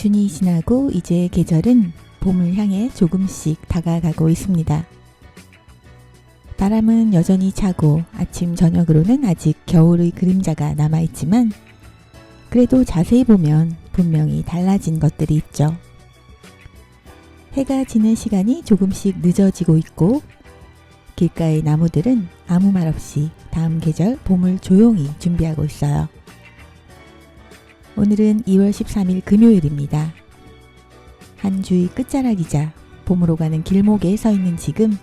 立春이 지나고 이제 계절은 봄을 향해 조금씩 다가가고 있습니다. 바람은 여전히 차고 아침 저녁으로는 아직 겨울의 그림자가 남아있지만 그래도 자세히 보면 분명히 달라진 것들이 있죠. 해가 지는 시간이 조금씩 늦어지고 있고 길가의 나무들은 아무 말 없이 다음 계절 봄을 조용히 준비하고 있어요. 오늘은 2월 13일 금요일입니다. 한 주의 끝자락이자 봄으로 가는 길목에 서 있는 지금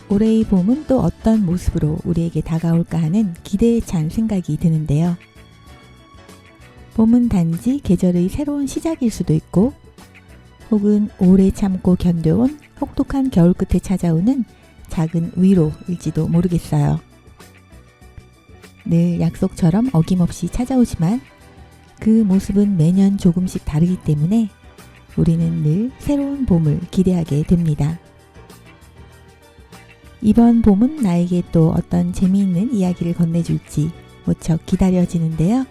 올해의 봄은 또 어떤 모습으로 우리에게 다가올까 하는 기대에 찬 생각이 드는데요. 봄은 단지 계절의 새로운 시작일 수도 있고 혹은 오래 참고 견뎌온 혹독한 겨울 끝에 찾아오는 작은 위로일지도 모르겠어요. 늘 약속처럼 어김없이 찾아오지만 그 모습은 매년 조금씩 다르기 때문에 우리는 늘 새로운 봄을 기대하게 됩니다. 이번 봄은 나에게 또 어떤 재미있는 이야기를 건네줄지 무척 기다려지는데요.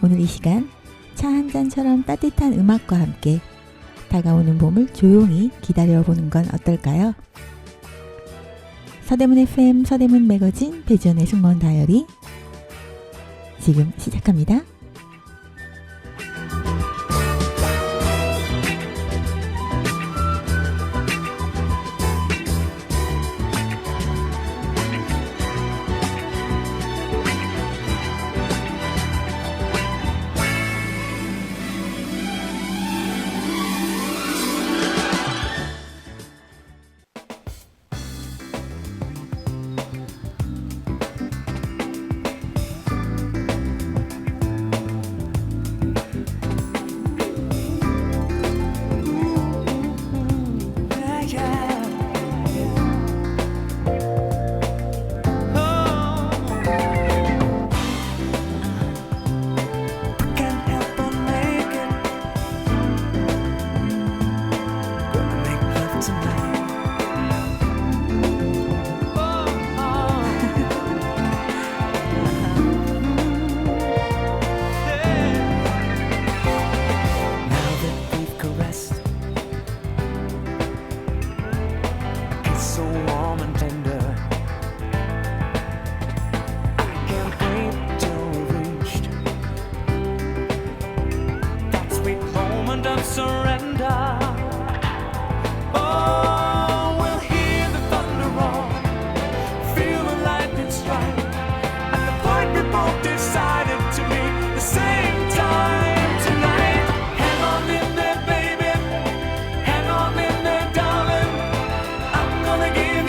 오늘 이 시간 차 한 잔처럼 따뜻한 음악과 함께 다가오는 봄을 조용히 기다려보는 건 어떨까요? 서대문 FM 서대문 매거진 배지연의 승무원 다이어리 지금 시작합니다. Give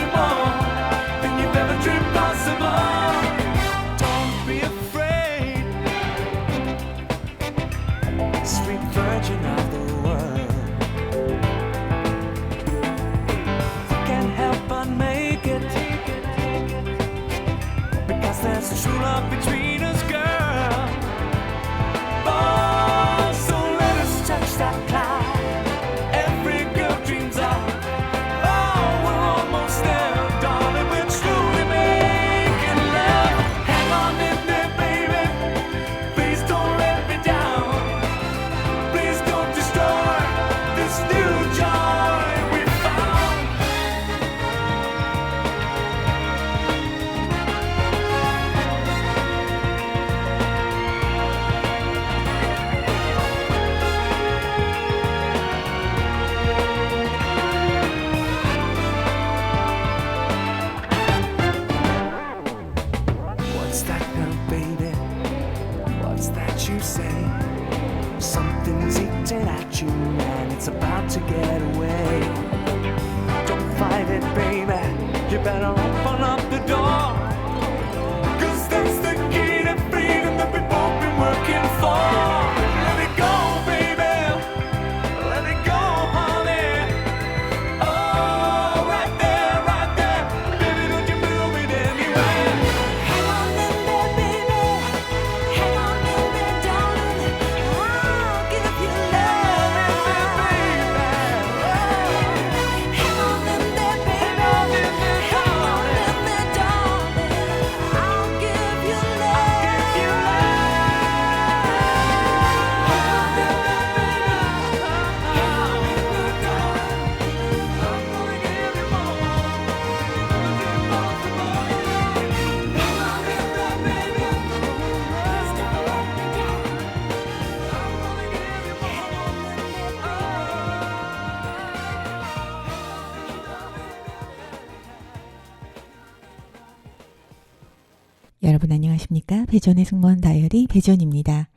여러분 안녕하십니까? 배전의 승무원 다이어리 배전입니다.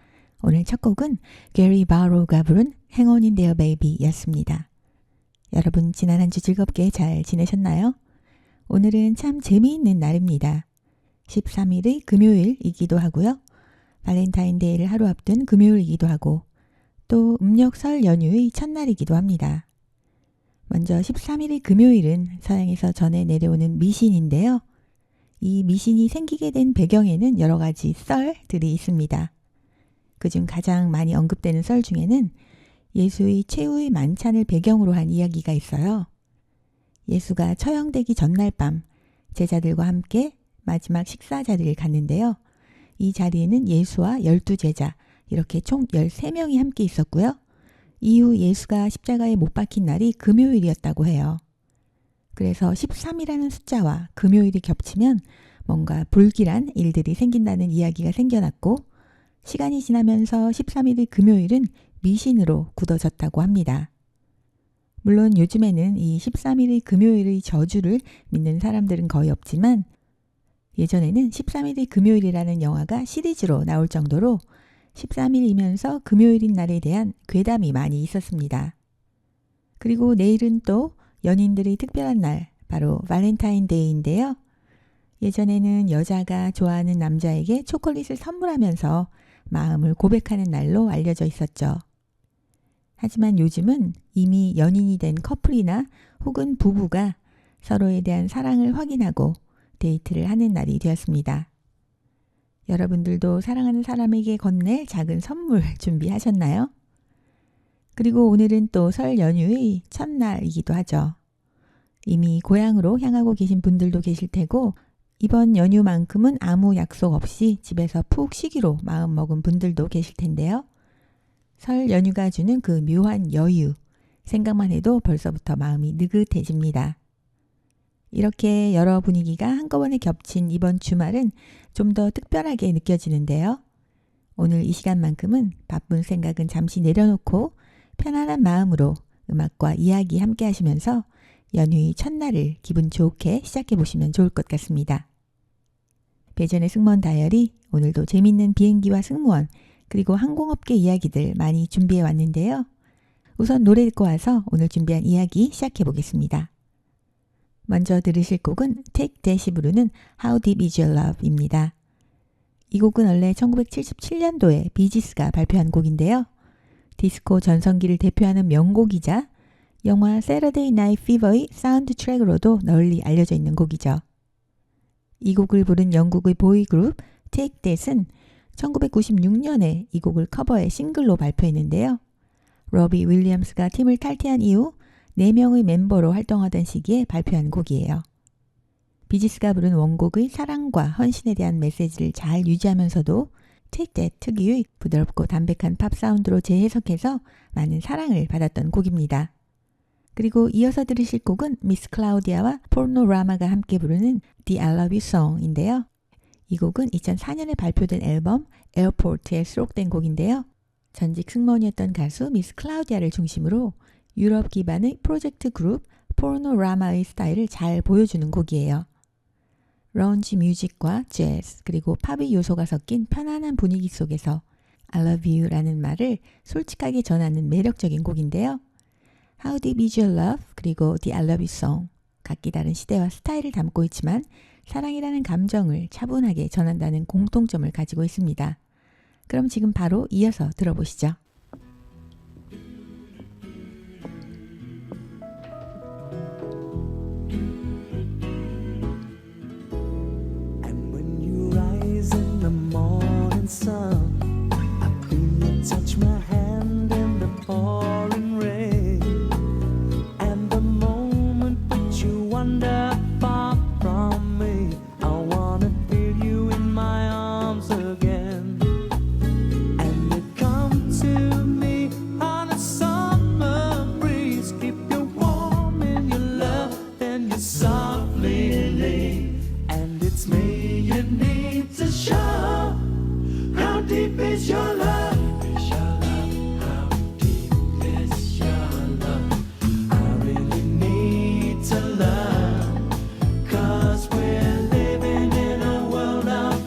오늘 첫 곡은 게리 바로우가 부른 Hang On In There Baby 였습니다. 여러분 지난 한 주 즐겁게 잘 지내셨나요? 오늘은 참 재미있는 날입니다. 13일의 금요일이기도 하고요. 발렌타인데이를 하루 앞둔 금요일이기도 하고 또 음력 설 연휴의 첫날이기도 합니다. 먼저 13일의 금요일은 서양에서 전해 내려오는 미신인데요. 이 미신이 생기게 된 배경에는 여러 가지 썰들이 있습니다. 그중 가장 많이 언급되는 썰 중에는 예수의 최후의 만찬을 배경으로 한 이야기가 있어요. 예수가 처형되기 전날 밤 제자들과 함께 마지막 식사 자리를 갔는데요. 이 자리에는 예수와 12제자 이렇게 총 13명이 함께 있었고요. 이후 예수가 십자가에 못 박힌 날이 금요일이었다고 해요. 그래서 13이라는 숫자와 금요일이 겹치면 뭔가 불길한 일들이 생긴다는 이야기가 생겨났고 시간이 지나면서 13일의 금요일은 미신으로 굳어졌다고 합니다. 물론 요즘에는 이 13일의 금요일의 저주를 믿는 사람들은 거의 없지만 예전에는 13일의 금요일이라는 영화가 시리즈로 나올 정도로 13일이면서 금요일인 날에 대한 괴담이 많이 있었습니다. 그리고 내일은 또 연인들의 특별한 날, 바로 발렌타인데이인데요. 예전에는 여자가 좋아하는 남자에게 초콜릿을 선물하면서 마음을 고백하는 날로 알려져 있었죠. 하지만 요즘은 이미 연인이 된 커플이나 혹은 부부가 서로에 대한 사랑을 확인하고 데이트를 하는 날이 되었습니다. 여러분들도 사랑하는 사람에게 건넬 작은 선물 준비하셨나요? 그리고 오늘은 또 설 연휴의 첫날이기도 하죠. 이미 고향으로 향하고 계신 분들도 계실 테고 이번 연휴만큼은 아무 약속 없이 집에서 푹 쉬기로 마음먹은 분들도 계실 텐데요. 설 연휴가 주는 그 묘한 여유, 생각만 해도 벌써부터 마음이 느긋해집니다. 이렇게 여러 분위기가 한꺼번에 겹친 이번 주말은 좀 더 특별하게 느껴지는데요. 오늘 이 시간만큼은 바쁜 생각은 잠시 내려놓고 편안한 마음으로 음악과 이야기 함께 하시면서 연휴의 첫날을 기분 좋게 시작해 보시면 좋을 것 같습니다. 배전의 승무원 다이어리, 오늘도 재밌는 비행기와 승무원 그리고 항공업계 이야기들 많이 준비해 왔는데요. 우선 노래 듣고 와서 오늘 준비한 이야기 시작해 보겠습니다. 먼저 들으실 곡은 Take That이 부르는 How Deep Is Your Love입니다. 이 곡은 원래 1977년도에 비지스가 발표한 곡인데요. 디스코 전성기를 대표하는 명곡이자 영화 Saturday Night Fever의 사운드 트랙으로도 널리 알려져 있는 곡이죠. 이 곡을 부른 영국의 보이그룹 Take That은 1996년에 이 곡을 커버해 싱글로 발표했는데요. 로비 윌리엄스가 팀을 탈퇴한 이후 4명의 멤버로 활동하던 시기에 발표한 곡이에요. 비지스가 부른 원곡의 사랑과 헌신에 대한 메시지를 잘 유지하면서도 Take That 특유의 부드럽고 담백한 팝 사운드로 재해석해서 많은 사랑을 받았던 곡입니다. 그리고 이어서 들으실 곡은 미스 클라우디아와 포르노라마가 함께 부르는 The I Love You Song인데요. 이 곡은 2004년에 발표된 앨범 에어포트에 수록된 곡인데요. 전직 승무원이었던 가수 미스 클라우디아를 중심으로 유럽 기반의 프로젝트 그룹 포르노라마의 스타일을 잘 보여주는 곡이에요. 라운지 뮤직과 재즈 그리고 팝의 요소가 섞인 편안한 분위기 속에서 I love you라는 말을 솔직하게 전하는 매력적인 곡인데요. How Deep Is Your Love 그리고 The I Love You Song 각기 다른 시대와 스타일을 담고 있지만 사랑이라는 감정을 차분하게 전한다는 공통점을 가지고 있습니다. 그럼 지금 바로 이어서 들어보시죠. Sun, I feel you touch my hand in the pouring rain, and the moment that you wander far from me, I wanna feel you in my arms again, and you come to me on a summer breeze, keep you warm in your love, then you softly leave, and it's me you need to show. How deep is your love? How deep is your love? I really need to love, 'cause we're living in a world of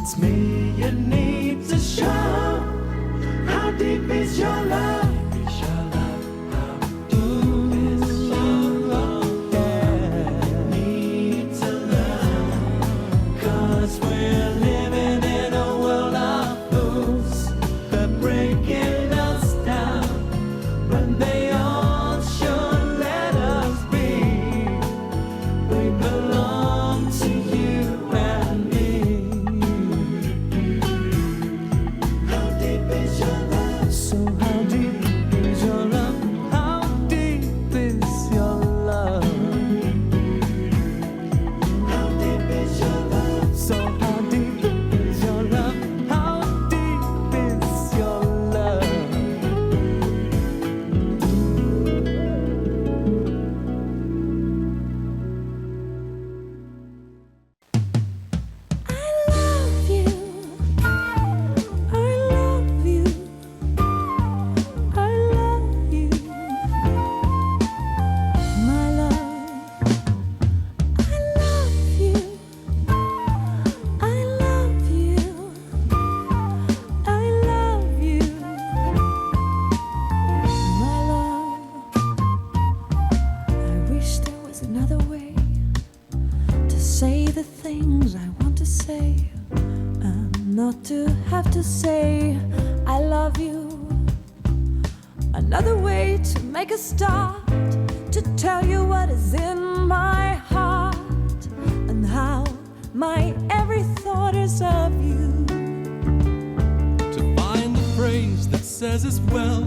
It's me you need to show. How deep is your love? How deep is your love? Yeah. Need to love. 'Cause we're living in a world of fools. They're breaking us down when they all should let us be. We belong to you and me. How deep is your love? So how deep is your love? How deep is your love? How deep is your love? So how deep is your love? How deep is your love? I love you. I love you. I love you. My love. I love you. I love you. I love you. My love. I wish there was another way to say the things I want to say, and not to have to say I love you. Another way to make a start, to tell you what is in my heart, and how my every thought is of you. To find the phrase that says as well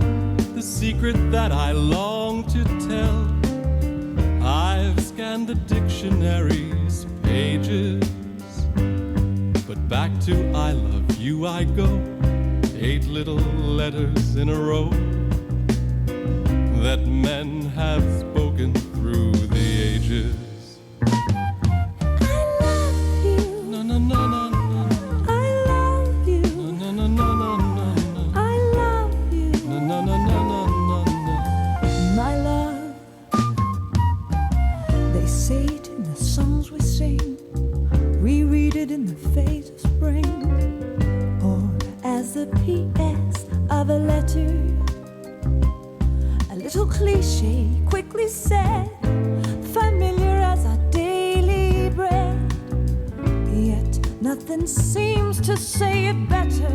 the secret that I long to tell. I've scanned the dictionary's pages, but back to I love you I go. 8 little letters in a row that men have spoken through the ages. I love you. No, no, no, no, no, I love you. no, no, no, no, no, no. I love you. No, no, no, no, no, no, no. My love. They say it in the songs we sing, reread it in the face of spring, or as the P.S. of a letter. A little cliche, quickly said, familiar as our daily bread. Yet nothing seems to say it better.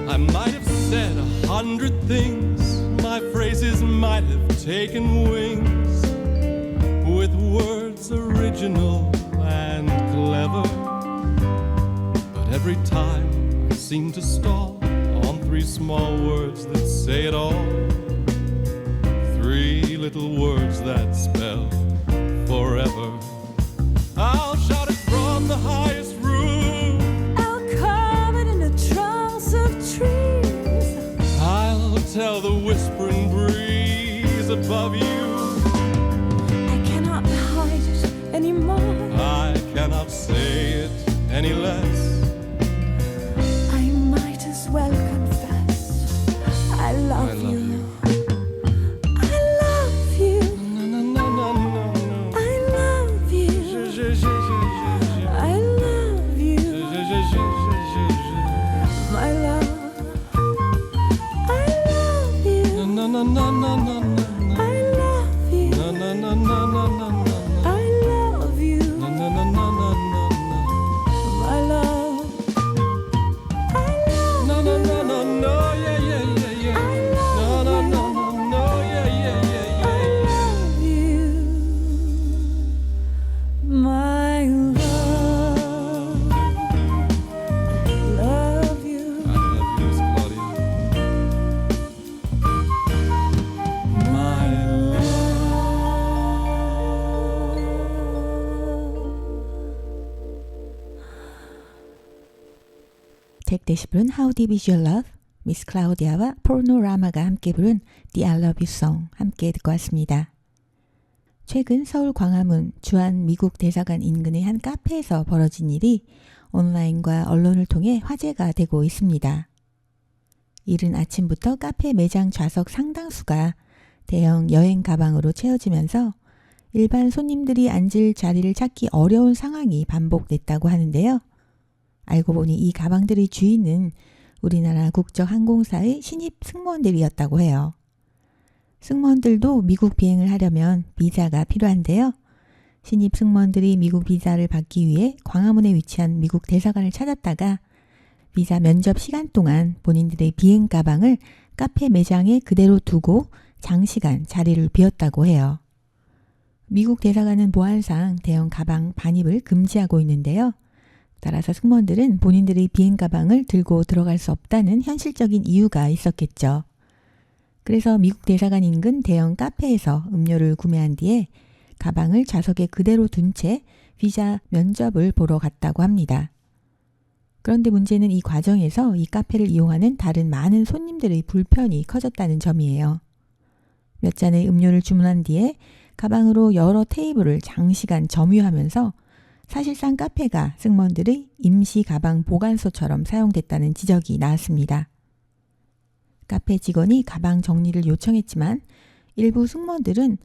I might have said 100 things, my phrases might have taken wings, with words original and clever. But every time I seem to stall on 3 small words that say it all. 3 little words that spell forever. I'll shout it from the highest roof. I'll carve it in the trunks of trees. I'll tell the whispering breeze above you. I cannot hide it anymore. I cannot say it any less. I might as well confess I love you. I love you. No, no, no, no, no, no. I love you. I love you. My love. I love you. No, no, no, no, no, no. I love you. No, no, no, no, no, no, no. I love you. No, no, no, no, no, no. My love. I love No, no, no, no, no, yeah, yeah, yeah, yeah. I love No, no, no, no, no, yeah, yeah, yeah, I yeah. love you. My love. Love you. I love you, Miss Claudia. My love. 잭대시 부른 How Deep Is Your Love, 미스 클라우디아와 포르노라마가 함께 부른 The I Love You Song 함께 듣고 왔습니다. 최근 서울 광화문 주한 미국 대사관 인근의 한 카페에서 벌어진 일이 온라인과 언론을 통해 화제가 되고 있습니다. 이른 아침부터 카페 매장 좌석 상당수가 대형 여행 가방으로 채워지면서 일반 손님들이 앉을 자리를 찾기 어려운 상황이 반복됐다고 하는데요. 알고 보니 이 가방들의 주인은 우리나라 국적항공사의 신입 승무원들이었다고 해요. 승무원들도 미국 비행을 하려면 비자가 필요한데요. 신입 승무원들이 미국 비자를 받기 위해 광화문에 위치한 미국 대사관을 찾았다가 비자 면접 시간 동안 본인들의 비행 가방을 카페 매장에 그대로 두고 장시간 자리를 비웠다고 해요. 미국 대사관은 보안상 대형 가방 반입을 금지하고 있는데요. 따라서 승무원들은 본인들의 비행 가방을 들고 들어갈 수 없다는 현실적인 이유가 있었겠죠. 그래서 미국 대사관 인근 대형 카페에서 음료를 구매한 뒤에 가방을 좌석에 그대로 둔 채 비자 면접을 보러 갔다고 합니다. 그런데 문제는 이 과정에서 이 카페를 이용하는 다른 많은 손님들의 불편이 커졌다는 점이에요. 몇 잔의 음료를 주문한 뒤에 가방으로 여러 테이블을 장시간 점유하면서 사실상 카페가 승무원들의 임시 가방 보관소처럼 사용됐다는 지적이 나왔습니다. 카페 직원이 가방 정리를 요청했지만 일부 승무원들은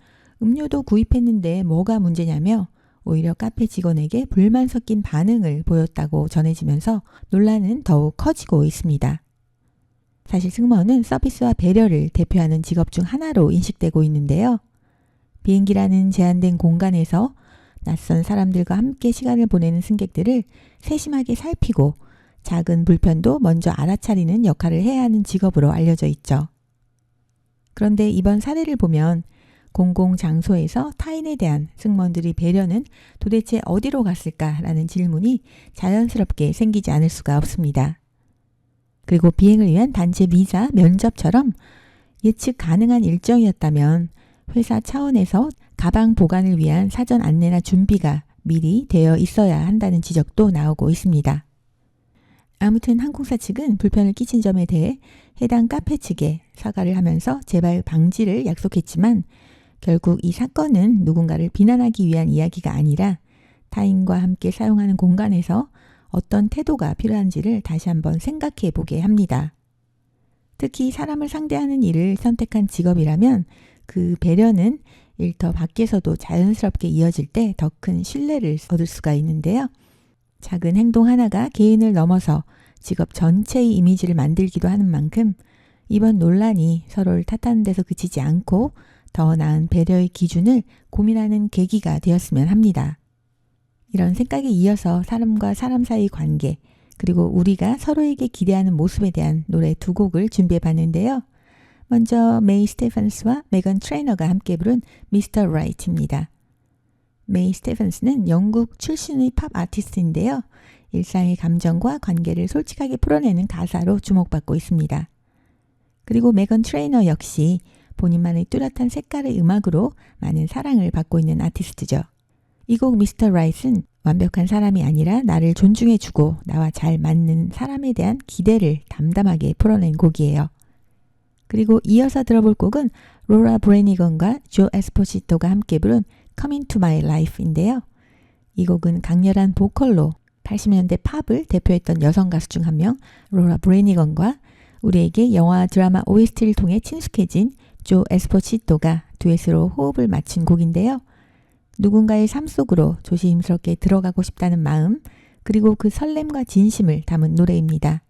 음료도 구입했는데 뭐가 문제냐며 오히려 카페 직원에게 불만 섞인 반응을 보였다고 전해지면서 논란은 더욱 커지고 있습니다. 사실 승무원은 서비스와 배려를 대표하는 직업 중 하나로 인식되고 있는데요. 비행기라는 제한된 공간에서 낯선 사람들과 함께 시간을 보내는 승객들을 세심하게 살피고 작은 불편도 먼저 알아차리는 역할을 해야 하는 직업으로 알려져 있죠. 그런데 이번 사례를 보면 공공장소에서 타인에 대한 승무원들의 배려는 도대체 어디로 갔을까라는 질문이 자연스럽게 생기지 않을 수가 없습니다. 그리고 비행을 위한 단체 비자 면접처럼 예측 가능한 일정이었다면 회사 차원에서 가방 보관을 위한 사전 안내나 준비가 미리 되어 있어야 한다는 지적도 나오고 있습니다. 아무튼 항공사 측은 불편을 끼친 점에 대해 해당 카페 측에 사과를 하면서 재발 방지를 약속했지만 결국 이 사건은 누군가를 비난하기 위한 이야기가 아니라 타인과 함께 사용하는 공간에서 어떤 태도가 필요한지를 다시 한번 생각해 보게 합니다. 특히 사람을 상대하는 일을 선택한 직업이라면 그 배려는 일터 밖에서도 자연스럽게 이어질 때 더 큰 신뢰를 얻을 수가 있는데요. 작은 행동 하나가 개인을 넘어서 직업 전체의 이미지를 만들기도 하는 만큼 이번 논란이 서로를 탓하는 데서 그치지 않고 더 나은 배려의 기준을 고민하는 계기가 되었으면 합니다. 이런 생각에 이어서 사람과 사람 사이의 관계, 그리고 우리가 서로에게 기대하는 모습에 대한 노래 두 곡을 준비해 봤는데요. 먼저 메이 스테펀스와 메건 트레이너가 함께 부른 Mr. Right입니다. 메이 스테펀스는 영국 출신의 팝 아티스트인데요. 일상의 감정과 관계를 솔직하게 풀어내는 가사로 주목받고 있습니다. 그리고 메건 트레이너 역시 본인만의 뚜렷한 색깔의 음악으로 많은 사랑을 받고 있는 아티스트죠. 이 곡 Mr. Right은 완벽한 사람이 아니라 나를 존중해주고 나와 잘 맞는 사람에 대한 기대를 담담하게 풀어낸 곡이에요. 그리고 이어서 들어볼 곡은 로라 브래니건과 조 에스포시토가 함께 부른 Come Into My Life인데요. 이 곡은 강렬한 보컬로 80년대 팝을 대표했던 여성 가수 중 한 명 로라 브래니건과 우리에게 영화 드라마 OST를 통해 친숙해진 조 에스포시토가 듀엣으로 호흡을 맞춘 곡인데요. 누군가의 삶 속으로 조심스럽게 들어가고 싶다는 마음, 그리고 그 설렘과 진심을 담은 노래입니다.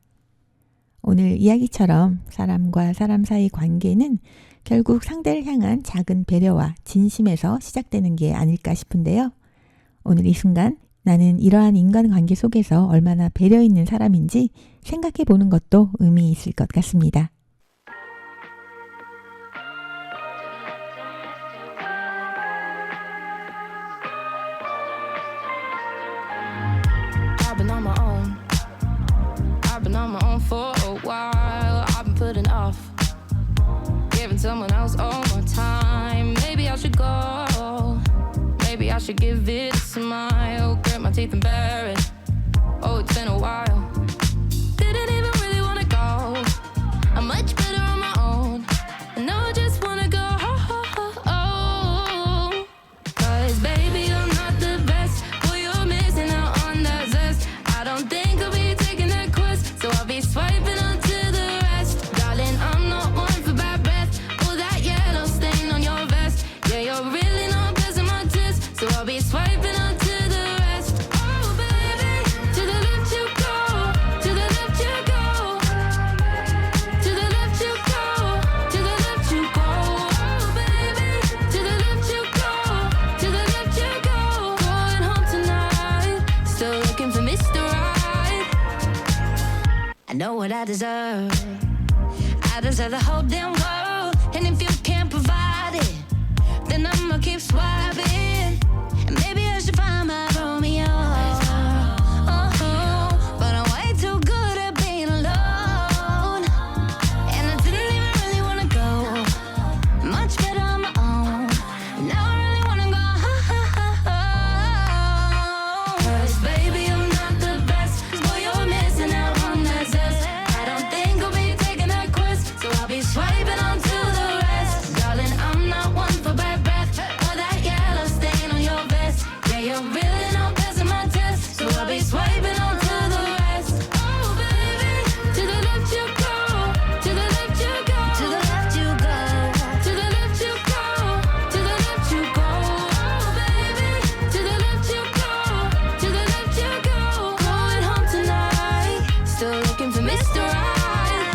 오늘 이야기처럼 사람과 사람 사이 관계는 결국 상대를 향한 작은 배려와 진심에서 시작되는 게 아닐까 싶은데요. 오늘 이 순간 나는 이러한 인간관계 속에서 얼마나 배려 있는 사람인지 생각해 보는 것도 의미 있을 것 같습니다. I've been on my own. I've been on my own for a while. I've been putting off giving someone else all my time. Maybe I should go. Maybe I should give it a smile. Grit my teeth and bear it. Oh, it's been a while. Didn't even really wanna go. I'm much better on my own. I know I just wanna go. Cause baby, I'm not the best. Boy, you're missing out on that zest. I don't think I'll be taking that quest, so I'll be swiping onto the rest. Darling, I'm not one for bad breath. All that yellow stain on your vest. Yeah, you're really not passing my test, so I'll be swiping onto the rest. Oh, baby. know what I deserve. I deserve the whole damn world. And if you can't provide it, then I'ma keep swiping. And maybe I should find my Romeo. But I'm way too good at being alone. And I didn't even really wanna go much better on my own. Now I really wanna go home. 'Cause baby, I'm not the best. 'Cause boy, you're missing out on that zest. I don't think I'll be taking that quest, so I'll be swiping on to the rest. Darling, I'm not one for bad breath or that yellow stain on your vest. Yeah, you're really not passing my test, so I'll be swiping on to the rest. Oh baby, to the left you go, to the left you go, to the left you go, to the left you go, to the left you go. Oh baby, to the left you go, to the left you go. Going home tonight, still looking for Mr. Right.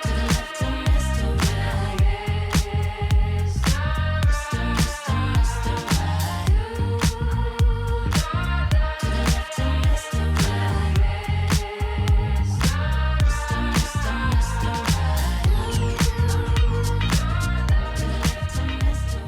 To the left of Mr. Right. Mr. Right. To the left of Mr. Right. Mr.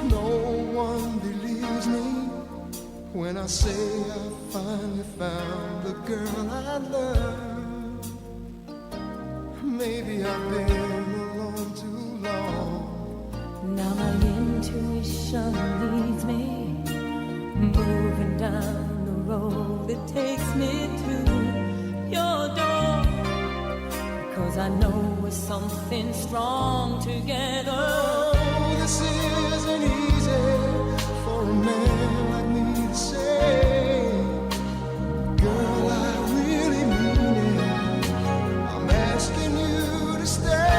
No one believes me when I say I finally found the girl I love. Maybe I've been alone too long. Now my intuition leads me, moving down the road that takes me to your door. 'Cause I know we're something strong together. Oh, this isn't easy for a man like me to say. Girl, I really mean it. I'm asking you to stay.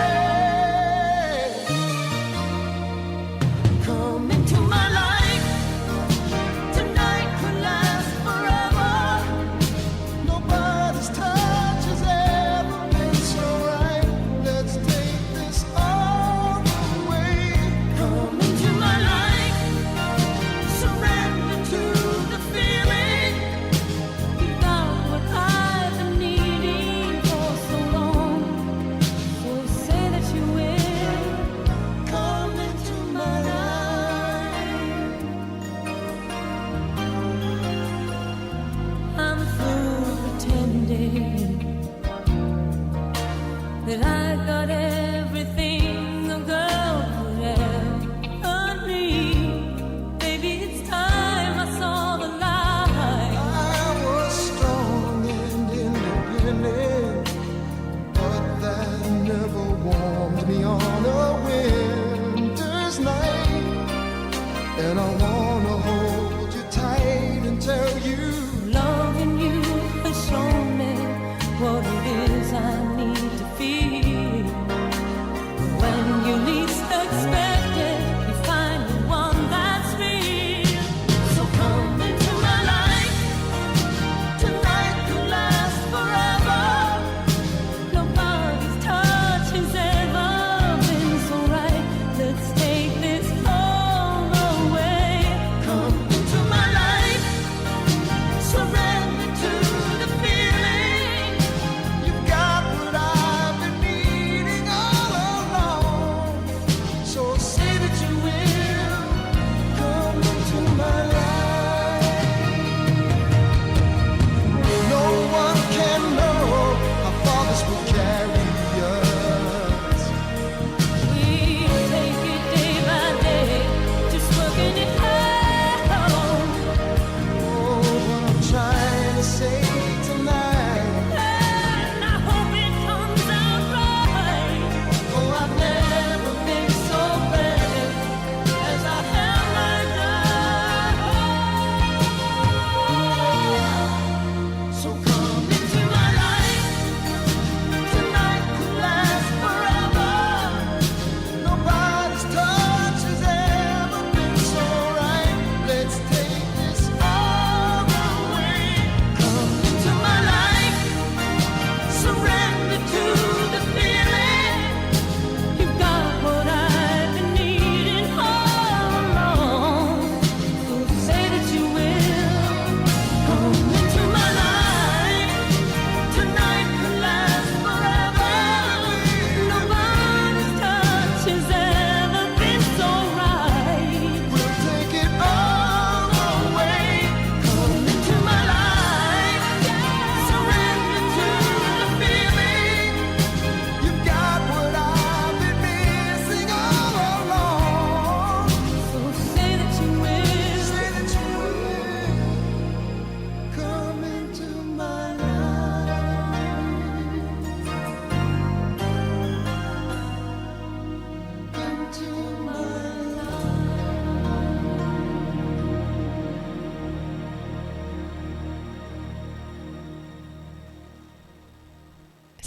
Come Into my life, tonight could last forever. Nobody's touch has ever been so right. Let's take this all the way. Come into my life, surrender to the feeling. You got what I've been needing for so long. So say that you will Come into my life. I'm through pretending that I got everything a girl could ever need. Baby, it's time I saw the light. I was strong and independent, but that never warmed me on a winter's night. And I wanna hold you tight and tell you, Loving you has shown me what it is I need to feel. When you least expect it, you find the one that's real. So come into my life, tonight could last forever. Nobody's touch has ever been so right. Let's take this all the way.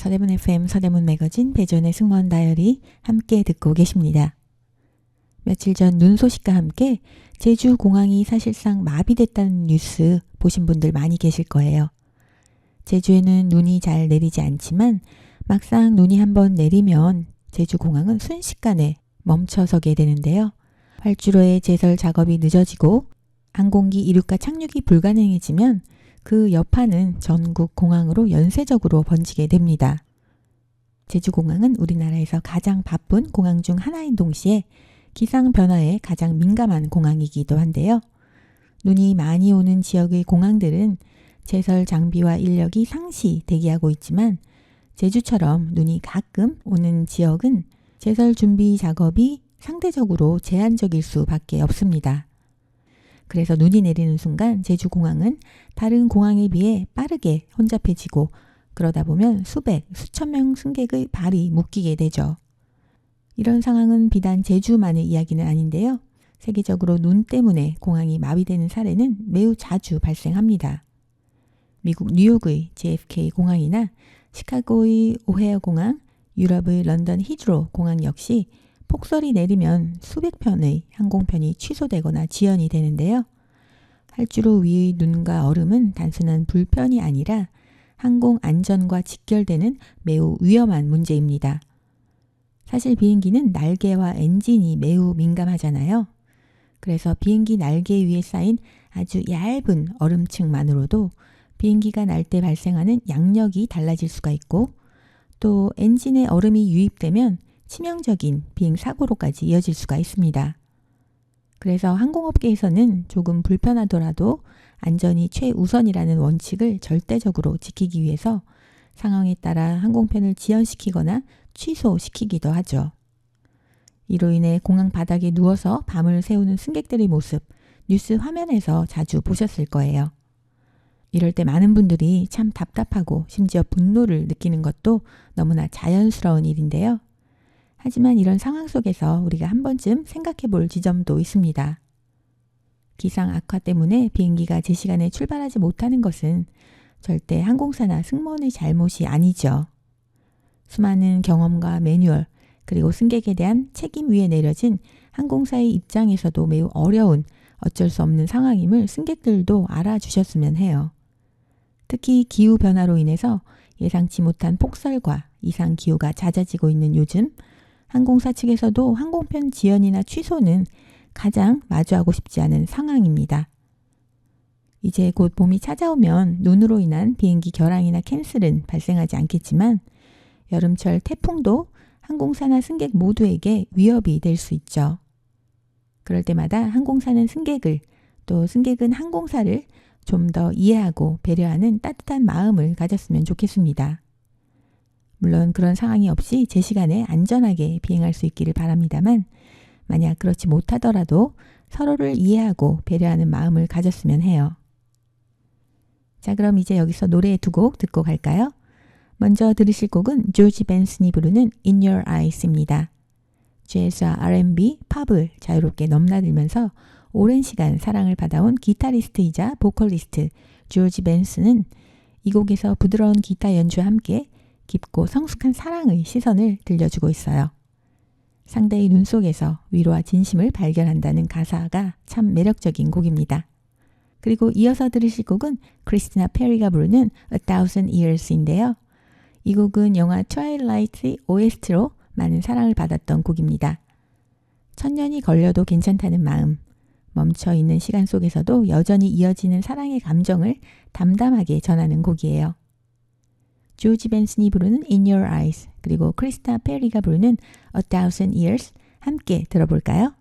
서대문 FM 서대문 매거진 배전의 승무원 다이어리 함께 듣고 계십니다. 며칠 전 눈 소식과 함께 제주 공항이 사실상 마비됐다는 뉴스 보신 분들 많이 계실 거예요. 제주에는 눈이 잘 내리지 않지만 막상 눈이 한번 내리면 제주 공항은 순식간에 멈춰서게 되는데요. 활주로의 제설 작업이 늦어지고 항공기 이륙과 착륙이 불가능해지면 그 여파는 전국 공항으로 연쇄적으로 번지게 됩니다. 제주공항은 우리나라에서 가장 바쁜 공항 중 하나인 동시에 기상 변화에 가장 민감한 공항이기도 한데요. 눈이 많이 오는 지역의 공항들은 제설 장비와 인력이 상시 대기하고 있지만 제주처럼 눈이 가끔 오는 지역은 제설 준비 작업이 상대적으로 제한적일 수밖에 없습니다. 그래서 눈이 내리는 순간 제주공항은 다른 공항에 비해 빠르게 혼잡해지고 그러다 보면 수백, 수천 명 승객의 발이 묶이게 되죠. 이런 상황은 비단 제주만의 이야기는 아닌데요. 세계적으로 눈 때문에 공항이 마비되는 사례는 매우 자주 발생합니다. 미국 뉴욕의 JFK 공항이나 시카고의 오헤어 공항, 유럽의 런던 히드로 공항 역시 폭설이 내리면 수백 편의 항공편이 취소되거나 지연이 되는데요. 활주로 위의 눈과 얼음은 단순한 불편이 아니라 항공 안전과 직결되는 매우 위험한 문제입니다. 사실 비행기는 날개와 엔진이 매우 민감하잖아요. 그래서 비행기 날개 위에 쌓인 아주 얇은 얼음층만으로도 비행기가 날 때 발생하는 양력이 달라질 수가 있고 또 엔진에 얼음이 유입되면 치명적인 비행 사고로까지 이어질 수가 있습니다. 그래서 항공업계에서는 조금 불편하더라도 안전이 최우선이라는 원칙을 절대적으로 지키기 위해서 상황에 따라 항공편을 지연시키거나 취소시키기도 하죠. 이로 인해 공항 바닥에 누워서 밤을 새우는 승객들의 모습, 뉴스 화면에서 자주 보셨을 거예요. 이럴 때 많은 분들이 참 답답하고 심지어 분노를 느끼는 것도 너무나 자연스러운 일인데요. 하지만 이런 상황 속에서 우리가 한 번쯤 생각해 볼 지점도 있습니다. 기상 악화 때문에 비행기가 제 시간에 출발하지 못하는 것은 절대 항공사나 승무원의 잘못이 아니죠. 수많은 경험과 매뉴얼, 그리고 승객에 대한 책임 위에 내려진 항공사의 입장에서도 매우 어려운 어쩔 수 없는 상황임을 승객들도 알아주셨으면 해요. 특히 기후변화로 인해서 예상치 못한 폭설과 이상기후가 잦아지고 있는 요즘 항공사 측에서도 항공편 지연이나 취소는 가장 마주하고 싶지 않은 상황입니다. 이제 곧 봄이 찾아오면 눈으로 인한 비행기 결항이나 캔슬은 발생하지 않겠지만 여름철 태풍도 항공사나 승객 모두에게 위협이 될 수 있죠. 그럴 때마다 항공사는 승객을 또 승객은 항공사를 좀 더 이해하고 배려하는 따뜻한 마음을 가졌으면 좋겠습니다. 물론 그런 상황이 없이 제 시간에 안전하게 비행할 수 있기를 바랍니다만 만약 그렇지 못하더라도 서로를 이해하고 배려하는 마음을 가졌으면 해요. 자, 그럼 이제 여기서 노래 두 곡 듣고 갈까요? 먼저 들으실 곡은 조지 벤슨이 부르는 In Your Eyes입니다. 재즈와 R&B, 팝을 자유롭게 넘나들면서 오랜 시간 사랑을 받아온 기타리스트이자 보컬리스트 조지 벤슨은 이 곡에서 부드러운 기타 연주와 함께 깊고 성숙한 사랑의 시선을 들려주고 있어요. 상대의 눈 속에서 위로와 진심을 발견한다는 가사가 참 매력적인 곡입니다. 그리고 이어서 들으실 곡은 크리스티나 페리가 부르는 A Thousand Years인데요. 이 곡은 영화 트와일라이트 OST로 많은 사랑을 받았던 곡입니다. 천년이 걸려도 괜찮다는 마음, 멈춰있는 시간 속에서도 여전히 이어지는 사랑의 감정을 담담하게 전하는 곡이에요. 조지 벤슨이 부르는 In Your Eyes 그리고 크리스티나 페리가 부르는 A Thousand Years 함께 들어볼까요?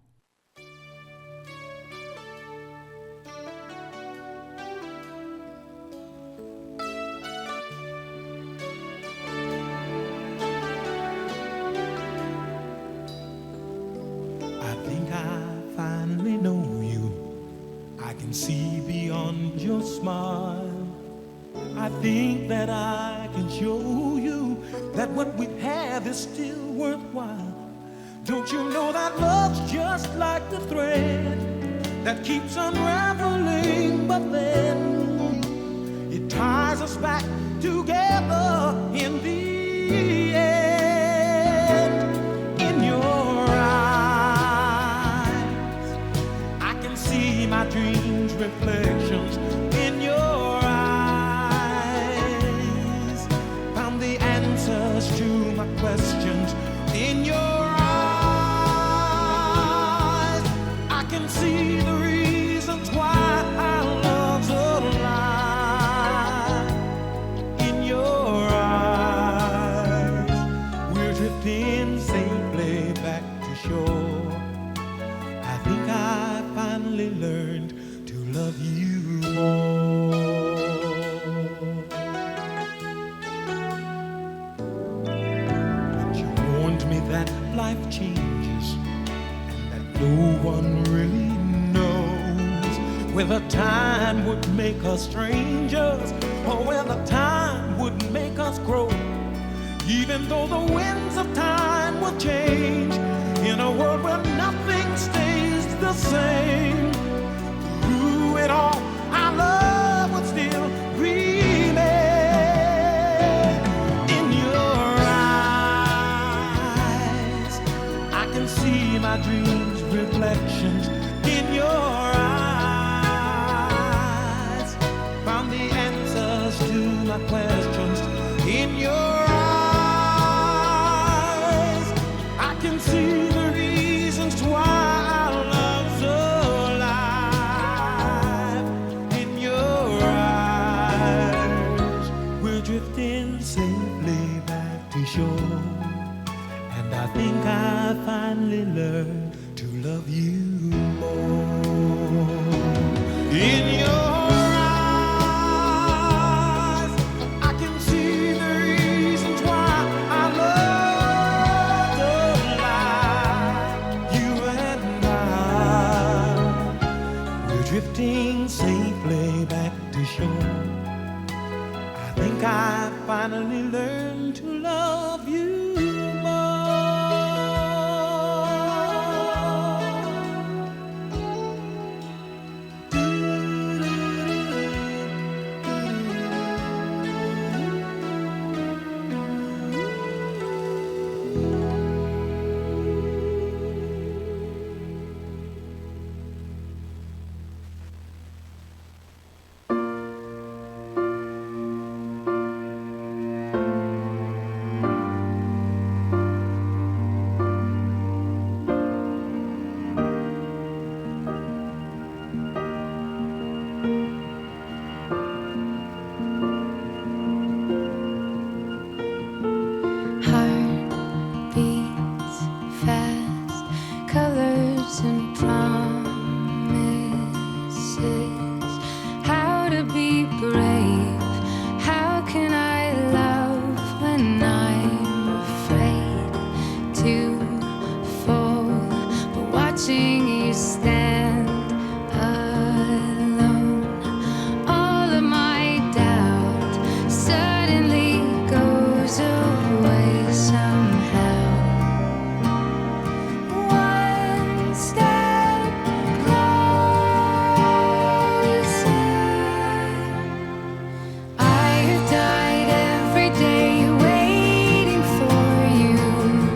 See beyond your smile. I think that I can show you that what we have is still worthwhile. Don't you know that love's just like the thread that keeps unraveling, but then it ties us back together in the end in your eyes. I can see my dreams' reflections in your eyes. Found the answers to my questions in your eyes. I can see the reasons why our love's alive in your eyes. We're drifting safely back to shore. I think I finally learned to love you more. You warned me that life changes and that no one really knows whether time would make us strangers or whether time would make us grow. Even though the winds of time will change in a world where nothing stays the same, through it all our love would still remain in your eyes. I can see my dreams' reflections in your eyes. Found the answers to my questions in your eyes. I can see the reasons why our love's alive in your eyes. We're drifting safely back to shore, and I think I finally learned to love you more. In your eyes, I can see the reasons why our love's alive. You and we're drifting safely back to shore. I think I finally learned to love you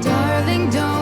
Darling, don't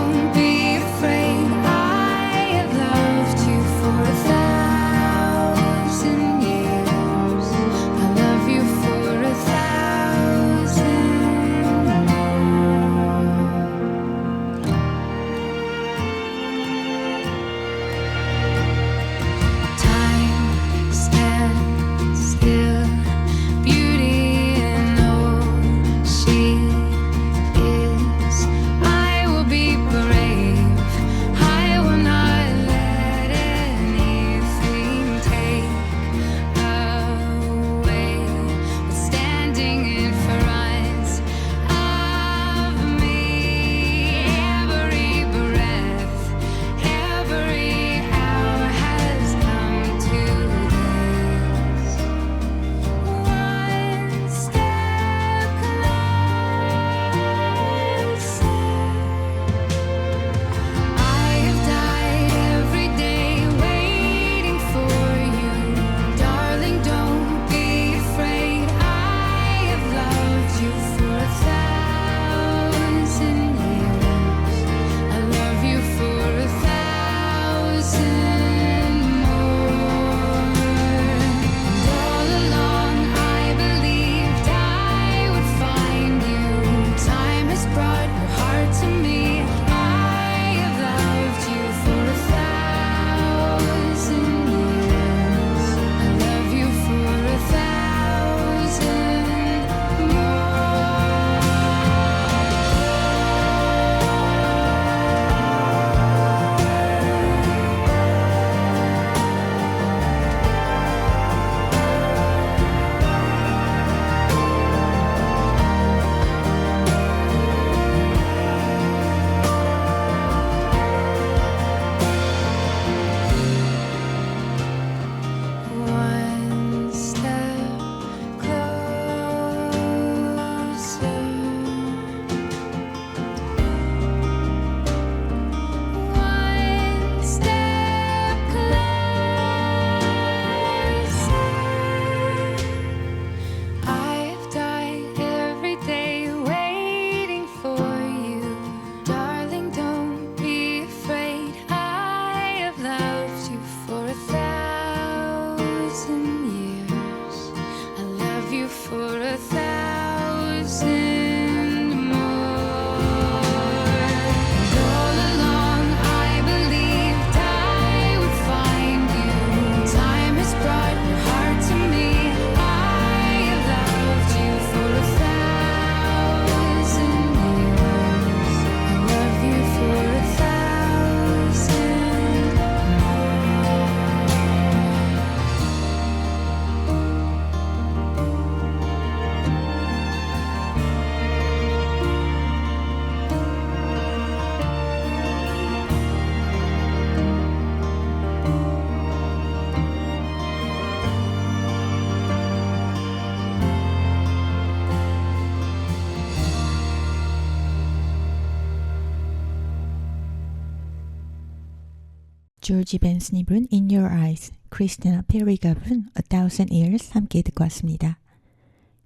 조지 벤슨이 부른 In Your Eyes, 크리스티나 페리가 부른 A Thousand Years 함께 듣고 왔습니다.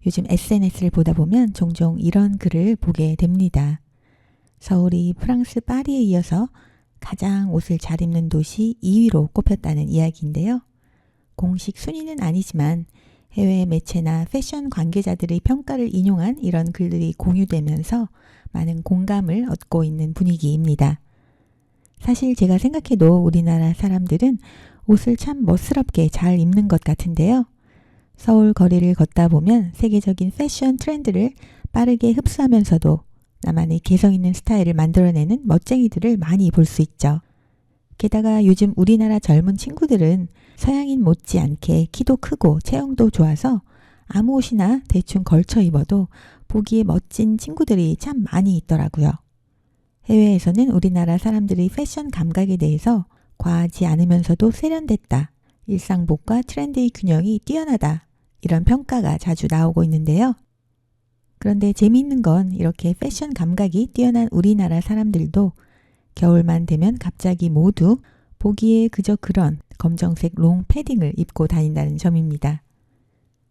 요즘 SNS를 보다 보면 종종 이런 글을 보게 됩니다. 서울이 프랑스 파리에 이어서 가장 옷을 잘 입는 도시 2위로 꼽혔다는 이야기인데요. 공식 순위는 아니지만 해외 매체나 패션 관계자들의 평가를 인용한 이런 글들이 공유되면서 많은 공감을 얻고 있는 분위기입니다. 사실 제가 생각해도 우리나라 사람들은 옷을 참 멋스럽게 잘 입는 것 같은데요. 서울 거리를 걷다 보면 세계적인 패션 트렌드를 빠르게 흡수하면서도 나만의 개성 있는 스타일을 만들어내는 멋쟁이들을 많이 볼 수 있죠. 게다가 요즘 우리나라 젊은 친구들은 서양인 못지않게 키도 크고 체형도 좋아서 아무 옷이나 대충 걸쳐 입어도 보기에 멋진 친구들이 참 많이 있더라고요. 해외에서는 우리나라 사람들의 패션 감각에 대해서 과하지 않으면서도 세련됐다, 일상복과 트렌드의 균형이 뛰어나다, 이런 평가가 자주 나오고 있는데요. 그런데 재미있는 건 이렇게 패션 감각이 뛰어난 우리나라 사람들도 겨울만 되면 갑자기 모두 보기에 그저 그런 검정색 롱 패딩을 입고 다닌다는 점입니다.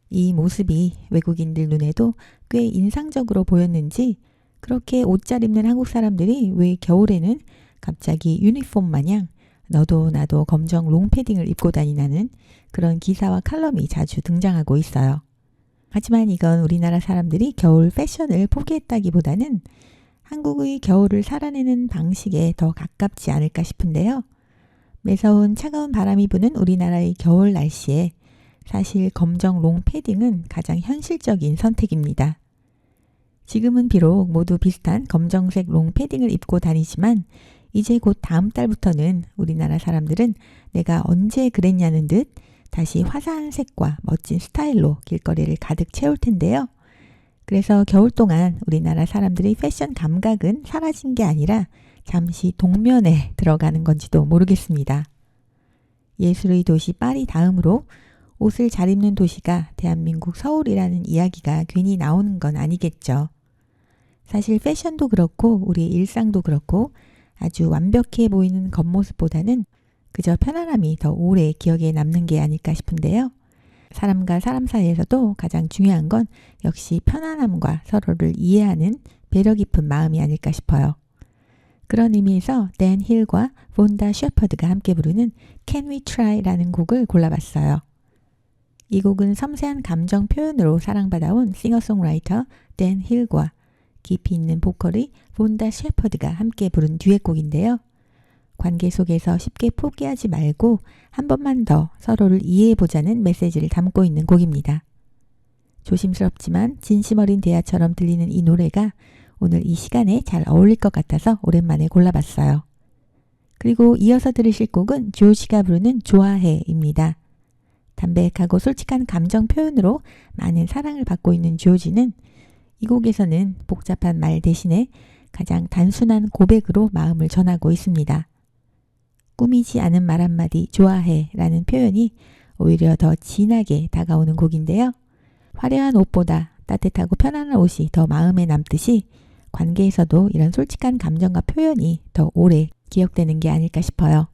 이 모습이 외국인들 눈에도 꽤 인상적으로 보였는지 그렇게 옷 잘 입는 한국 사람들이 왜 겨울에는 갑자기 유니폼 마냥 너도 나도 검정 롱 패딩을 입고 다니냐는 그런 기사와 칼럼이 자주 등장하고 있어요. 하지만 이건 우리나라 사람들이 겨울 패션을 포기했다기보다는 한국의 겨울을 살아내는 방식에 더 가깝지 않을까 싶은데요. 매서운 차가운 바람이 부는 우리나라의 겨울 날씨에 사실 검정 롱 패딩은 가장 현실적인 선택입니다. 지금은 비록 모두 비슷한 검정색 롱 패딩을 입고 다니지만 이제 곧 다음 달부터는 우리나라 사람들은 내가 언제 그랬냐는 듯 다시 화사한 색과 멋진 스타일로 길거리를 가득 채울 텐데요. 그래서 겨울 동안 우리나라 사람들의 패션 감각은 사라진 게 아니라 잠시 동면에 들어가는 건지도 모르겠습니다. 예술의 도시 파리 다음으로 옷을 잘 입는 도시가 대한민국 서울이라는 이야기가 괜히 나오는 건 아니겠죠. 사실 패션도 그렇고 우리의 일상도 그렇고 아주 완벽해 보이는 겉모습보다는 그저 편안함이 더 오래 기억에 남는 게 아닐까 싶은데요. 사람과 사람 사이에서도 가장 중요한 건 역시 편안함과 서로를 이해하는 배려 깊은 마음이 아닐까 싶어요. 그런 의미에서 댄 힐과 폰다 셰퍼드가 함께 부르는 Can We Try라는 곡을 골라봤어요. 이 곡은 섬세한 감정 표현으로 사랑받아온 싱어송라이터 댄 힐과 깊이 있는 보컬의 폰다 셰퍼드가 함께 부른 듀엣곡인데요. 관계 속에서 쉽게 포기하지 말고 한 번만 더 서로를 이해해보자는 메시지를 담고 있는 곡입니다. 조심스럽지만 진심 어린 대화처럼 들리는 이 노래가 오늘 이 시간에 잘 어울릴 것 같아서 오랜만에 골라봤어요. 그리고 이어서 들으실 곡은 조지가 부르는 좋아해입니다. 담백하고 솔직한 감정 표현으로 많은 사랑을 받고 있는 조지는 이 곡에서는 복잡한 말 대신에 가장 단순한 고백으로 마음을 전하고 있습니다. 꾸미지 않은 말 한마디 좋아해 라는 표현이 오히려 더 진하게 다가오는 곡인데요. 화려한 옷보다 따뜻하고 편안한 옷이 더 마음에 남듯이 관계에서도 이런 솔직한 감정과 표현이 더 오래 기억되는 게 아닐까 싶어요.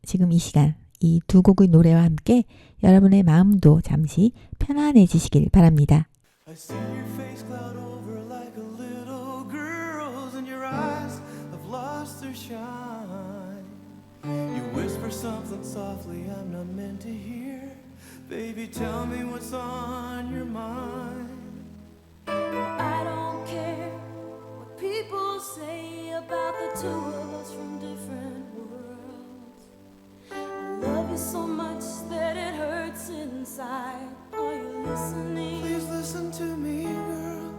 지금 이 시간 이 두 곡의 노래와 함께 여러분의 마음도 잠시 편안해지시길 바랍니다. I see your face cloud over like a little girl's, and your eyes have lost their shine. You whisper something softly I'm not meant to hear. Baby, tell me what's on your mind. I don't care what people say about the two of us from different worlds. I love you so much that it hurts inside. Are you listening? Please listen to me, girl.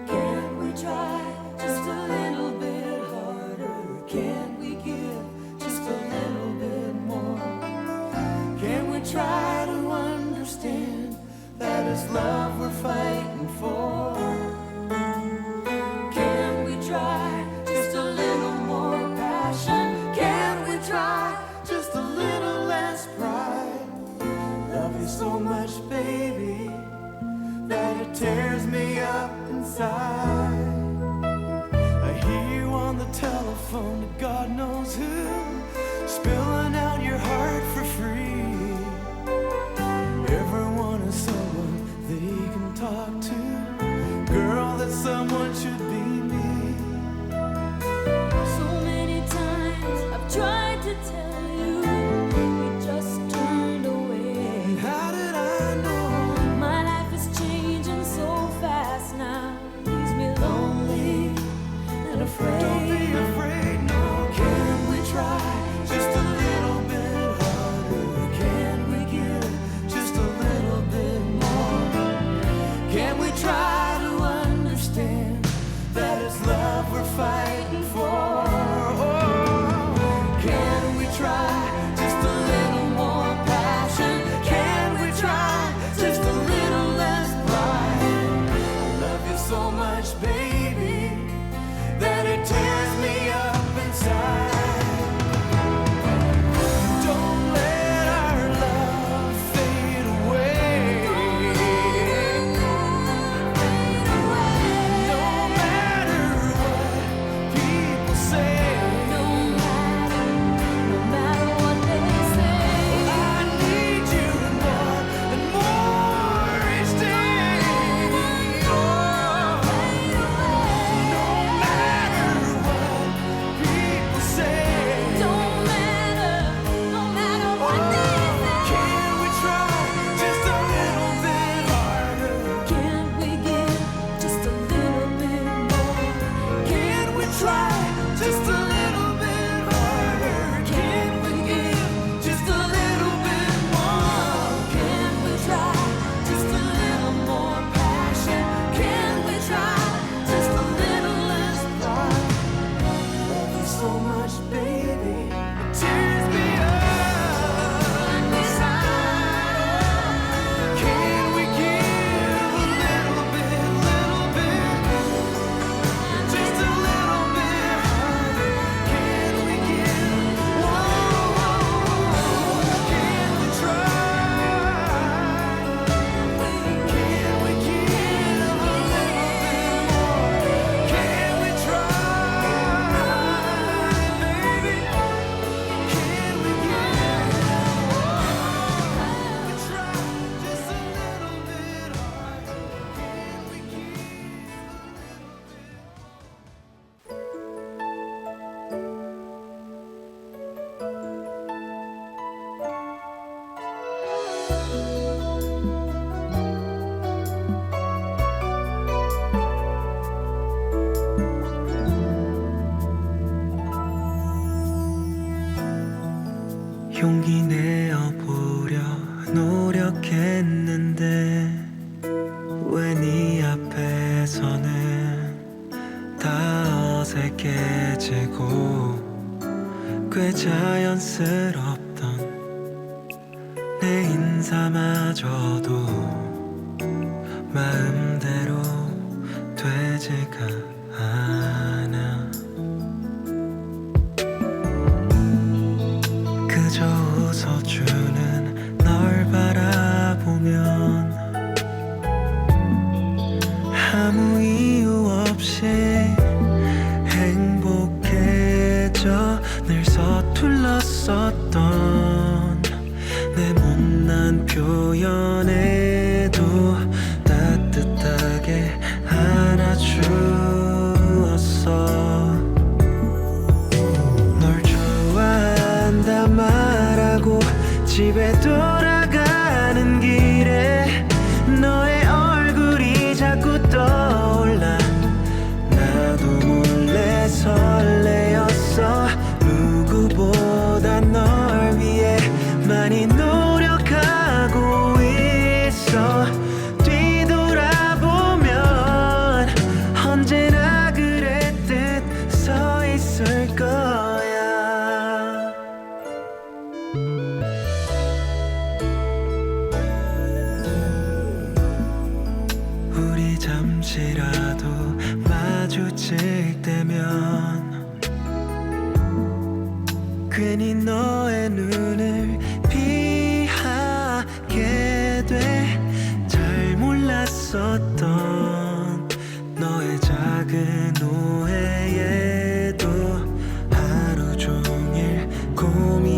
Can we try just a little bit harder? Can we give just a little bit more? Can we try to understand that it's love we're fighting for? Can we try just a little more passion? Can we try just a little less pride? Love you so much, baby, that it tears me up inside. I hear you on the telephone to God knows who. spilling out your heart for free. Everyone is someone they can talk to. Girl, that someone should be me. So many times I've tried to tell you, you just turned away. How did I know? My life is changing so fast now, leaves me lonely and afraid. Don't be afraid, no. Can we try just a little bit harder? Can we give just a little bit more? Can we try to understand that it's love we're fighting for? Can we try just a little more passion? Can we try just a little less pride? I love you so much, baby, that it tears me up inside. Don't let our love fade away. No matter what people say, No matter what they say, I need you more and more each day. No matter what people say, don't matter, no matter what they say. can we try just a little bit harder? Can we give just a little bit more? Can we try just a little bit harder? Can we give just a little bit more? Can we try just a little more passion? Can we try just a little less pride? Love you so much, baby, it tears me up inside. Can we give a little bit, just a little bit harder? Can we give? Whoa, can we try? Can we give a little bit more? Can we try, baby? Can we give? Can we try just a little bit harder? Can we give? 용기 내어보려 노력했는데 왜 네 앞에서는 다 어색해지고 꽤 자연스럽던 내 인사마저도 마음대로 되지가 않아. 그저 웃어주는 널 바라보면 아무 이유 없이 행복해져. 늘 서툴렀었던 내 못난 표현에도 따뜻하게 안아주었어. 널 좋아한다 말하고 집에 돌아가는 길에 너의 얼굴이 자꾸 떠올라. 나도 몰래 설레었어. 누구보다 널 위해 많이 노력하고 있어. 뒤돌아보면 언제나 그랬듯 서 있을 거야. 우리 잠시라도 마주칠 때면 괜히 너의 눈을 피하게 돼. 잘 몰랐었던 너의 작은 오해에도 하루 종일 고민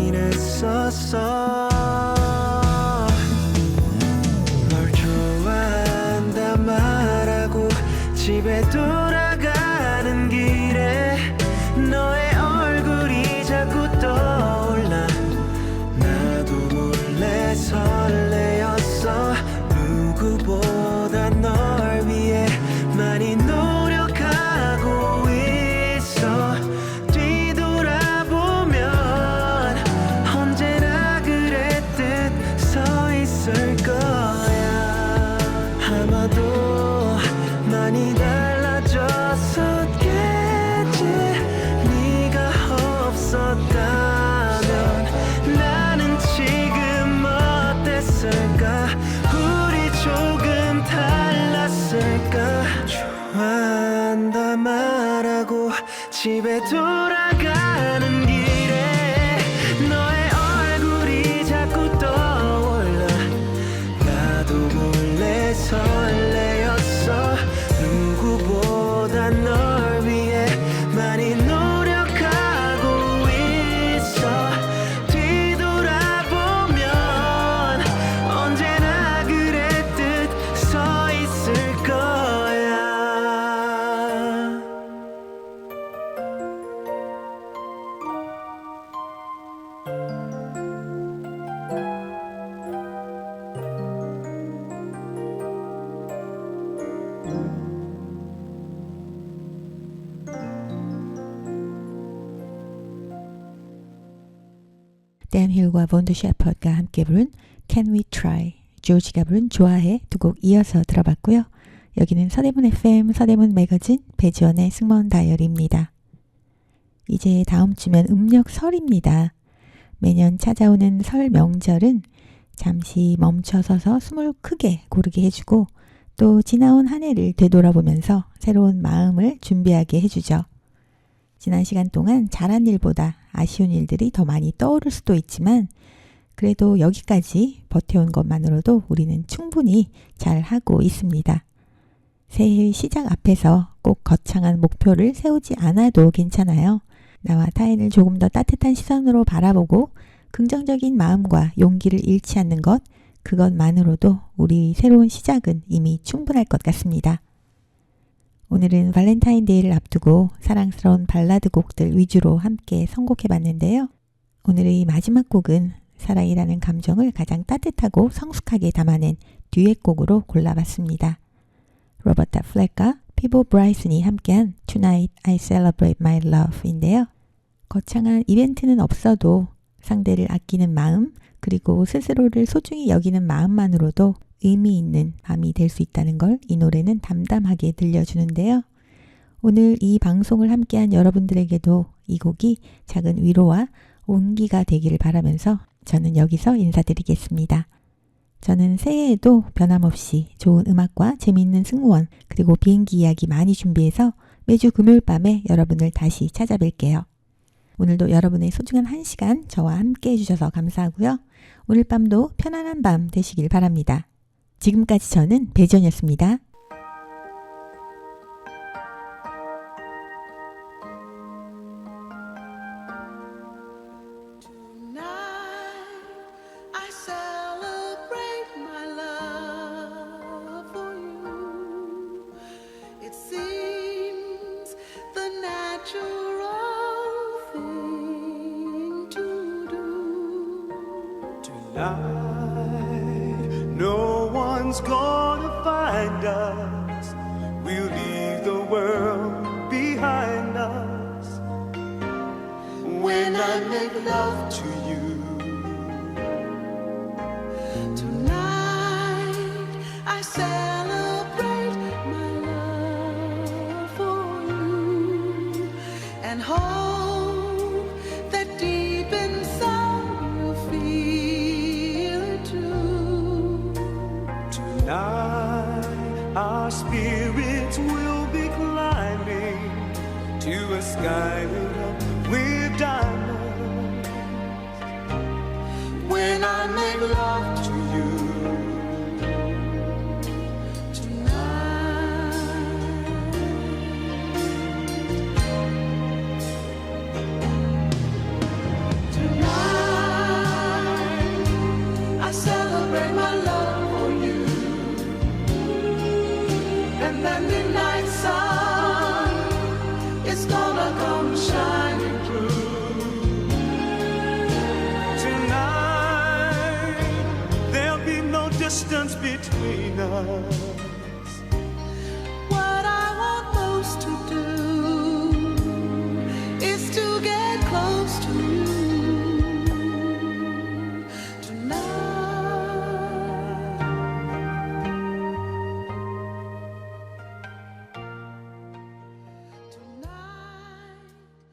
집에 돌아가는 길에 너의 얼굴이 자꾸 떠올라 나도 몰래 설레었어 누구보다 널 위해 많이 노력하고 있어 뒤돌아보면 언제나 그랬듯 서 있을 거야 댄 힐과 본드 셰퍼드가 함께 부른 Can We Try, 조지가 부른 좋아해 두 곡 이어서 들어봤고요. 여기는 서대문 FM, 서대문 매거진 배지원의 승무원 다이어리입니다. 이제 다음 주면 음력 설입니다. 매년 찾아오는 설 명절은 잠시 멈춰서서 숨을 크게 고르게 해주고 또 지나온 한 해를 되돌아보면서 새로운 마음을 준비하게 해주죠. 지난 시간 동안 잘한 일보다 아쉬운 일들이 더 많이 떠오를 수도 있지만 그래도 여기까지 버텨온 것만으로도 우리는 충분히 잘하고 있습니다. 새해 시작 앞에서 꼭 거창한 목표를 세우지 않아도 괜찮아요. 나와 타인을 조금 더 따뜻한 시선으로 바라보고 긍정적인 마음과 용기를 잃지 않는 것, 그것만으로도 우리 새로운 시작은 이미 충분할 것 같습니다. 오늘은 발렌타인데이를 앞두고 사랑스러운 발라드 곡들 위주로 함께 선곡해봤는데요. 오늘의 마지막 곡은 사랑이라는 감정을 가장 따뜻하고 성숙하게 담아낸 듀엣곡으로 골라봤습니다. 로버타 플렉과 피보 브라이슨이 함께한 Tonight I Celebrate My Love인데요. 거창한 이벤트는 없어도 상대를 아끼는 마음, 그리고 스스로를 소중히 여기는 마음만으로도 의미 있는 밤이 될 수 있다는 걸 이 노래는 담담하게 들려주는데요. 오늘 이 방송을 함께한 여러분들에게도 이 곡이 작은 위로와 온기가 되기를 바라면서 저는 여기서 인사드리겠습니다. 저는 새해에도 변함없이 좋은 음악과 재미있는 승무원 그리고 비행기 이야기 많이 준비해서 매주 금요일 밤에 여러분을 다시 찾아뵐게요. 오늘도 여러분의 소중한 1시간 저와 함께 해주셔서 감사하고요. 오늘 밤도 편안한 밤 되시길 바랍니다. 지금까지 저는 배지원이었습니다. I celebrate my love for you. It seems the natural thing to do. Tonight, no one's gonna find us. We'll leave the world behind us. When I make love to you. Tonight I celebrate my love for you and hope that deep inside you'll feel it too. Tonight our spirits will be climbing to a sky lit up with diamonds. When I make love to you tonight. Tonight I celebrate my love for you, and that midnight sun is gonna come shining through. Distance between us. What I want most to do is to get close to you.